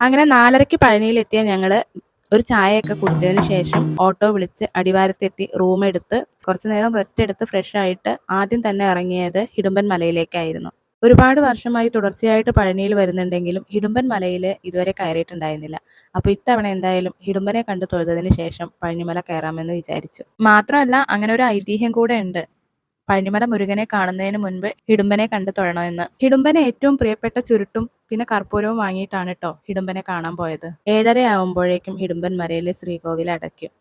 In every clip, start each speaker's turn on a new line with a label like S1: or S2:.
S1: അങ്ങനെ 4:30-ക്ക് പഴനിയിലെത്തിയ ഞങ്ങൾ ഒരു ചായയൊക്കെ കുടിച്ചതിന് ശേഷം ഓട്ടോ വിളിച്ച് അടിവാരത്തെത്തി റൂം എടുത്ത് കുറച്ചു നേരം റെസ്റ്റ് എടുത്ത് ഫ്രഷ് ആയിട്ട് ആദ്യം തന്നെ ഇറങ്ങിയത് ഹിഡുമ്പൻ മലയിലേക്കായിരുന്നു. ഒരുപാട് വർഷമായി തുടർച്ചയായിട്ട് പഴനിയിൽ വരുന്നുണ്ടെങ്കിലും ഹിഡുമ്പൻ മലയിൽ ഇതുവരെ കയറിയിട്ടുണ്ടായിരുന്നില്ല. അപ്പോൾ ഇത്തവണ എന്തായാലും ഹിഡുമ്പനെ കണ്ടു തൊഴുതതിന് ശേഷം പഴനിമല കയറാമെന്ന് വിചാരിച്ചു. മാത്രമല്ല അങ്ങനെ ഒരു ഐതിഹ്യം കൂടെ ഉണ്ട്. പഴനിമല മുരുകനെ കാണുന്നതിന് മുൻപ് ഹിഡുമ്പനെ കണ്ടു തൊഴണമെന്ന്. ഹിഡുമ്പനെ ഏറ്റവും പ്രിയപ്പെട്ട ചുരുട്ടും പിന്നെ കർപ്പൂരവും വാങ്ങിയിട്ടാണ് കേട്ടോ ഹിഡുമ്പനെ കാണാൻ പോയത്. 7:30 ആവുമ്പോഴേക്കും ഹിഡുമ്പൻ മലയിലെ ശ്രീകോവിൽ അടയ്ക്കും.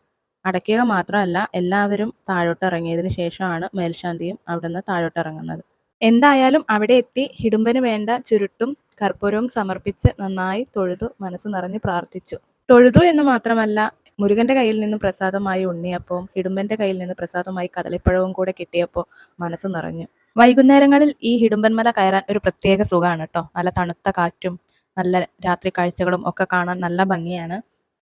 S1: അടയ്ക്കുക മാത്രമല്ല, എല്ലാവരും താഴോട്ട് ഇറങ്ങിയതിന് ശേഷമാണ് മേൽശാന്തിയും അവിടുന്ന് താഴോട്ട് ഇറങ്ങുന്നത്. എന്തായാലും അവിടെ എത്തി ഹിഡുമ്പന് വേണ്ട ചുരുട്ടും കർപ്പൂരവും സമർപ്പിച്ച് നന്നായി തൊഴുതു മനസ്സ് നിറഞ്ഞ് പ്രാർത്ഥിച്ചു. തൊഴുതു എന്ന് മാത്രമല്ല, മുരുകന്റെ കയ്യിൽ നിന്ന് പ്രസാദമായി ഉണ്ണിയപ്പവും ഹിഡുമ്പന്റെ കയ്യിൽ നിന്ന് പ്രസാദമായി കദളിപ്പഴവും കൂടെ കിട്ടിയപ്പോൾ മനസ്സ് നിറഞ്ഞു. വൈകുന്നേരങ്ങളിൽ ഈ ഹിഡുമ്പൻ മല കയറാൻ ഒരു പ്രത്യേക സുഖമാണ് കേട്ടോ. നല്ല തണുത്ത കാറ്റും നല്ല രാത്രി കാഴ്ചകളും ഒക്കെ കാണാൻ നല്ല ഭംഗിയാണ്.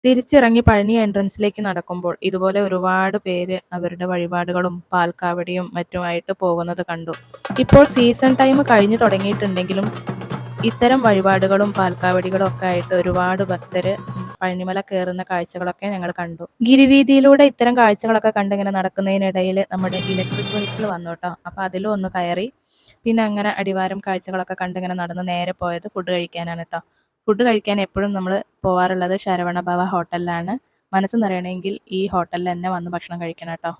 S1: തിരിച്ചിറങ്ങി പഴനി എൻട്രൻസിലേക്ക് നടക്കുമ്പോൾ ഇതുപോലെ ഒരുപാട് പേര് അവരുടെ വഴിപാടുകളും പാൽക്കാവടിയും മറ്റുമായിട്ട് പോകുന്നത് കണ്ടു. ഇപ്പോൾ സീസൺ ടൈം കഴിഞ്ഞു തുടങ്ങിയിട്ടുണ്ടെങ്കിലും ഇത്തരം വഴിപാടുകളും പാൽക്കാവടികളും ഒക്കെ ആയിട്ട് ഒരുപാട് ഭക്തര് പഴനിമല കയറുന്ന കാഴ്ചകളൊക്കെ ഞങ്ങൾ കണ്ടു. ഗിരിവീതിയിലൂടെ ഇത്തരം കാഴ്ചകളൊക്കെ കണ്ടിങ്ങനെ നടക്കുന്നതിനിടയിൽ നമ്മുടെ ഇലക്ട്രിക് വെഹിക്കിൾ വന്നു കേട്ടോ. അപ്പൊ അതിലും ഒന്ന് കയറി പിന്നെ അങ്ങനെ അടിവാരം കാഴ്ചകളൊക്കെ കണ്ടിങ്ങനെ നടന്ന് നേരെ പോയത് ഫുഡ് കഴിക്കാനാണ് കേട്ടോ. ഫുഡ് കഴിക്കാൻ എപ്പോഴും നമ്മൾ പോവാറുള്ളത് ശരവണഭവ ഹോട്ടലിലാണ്. മനസ്സ് നിറയണമെങ്കിൽ ഈ ഹോട്ടലിൽ തന്നെ വന്ന് ഭക്ഷണം കഴിക്കണം കേട്ടോ.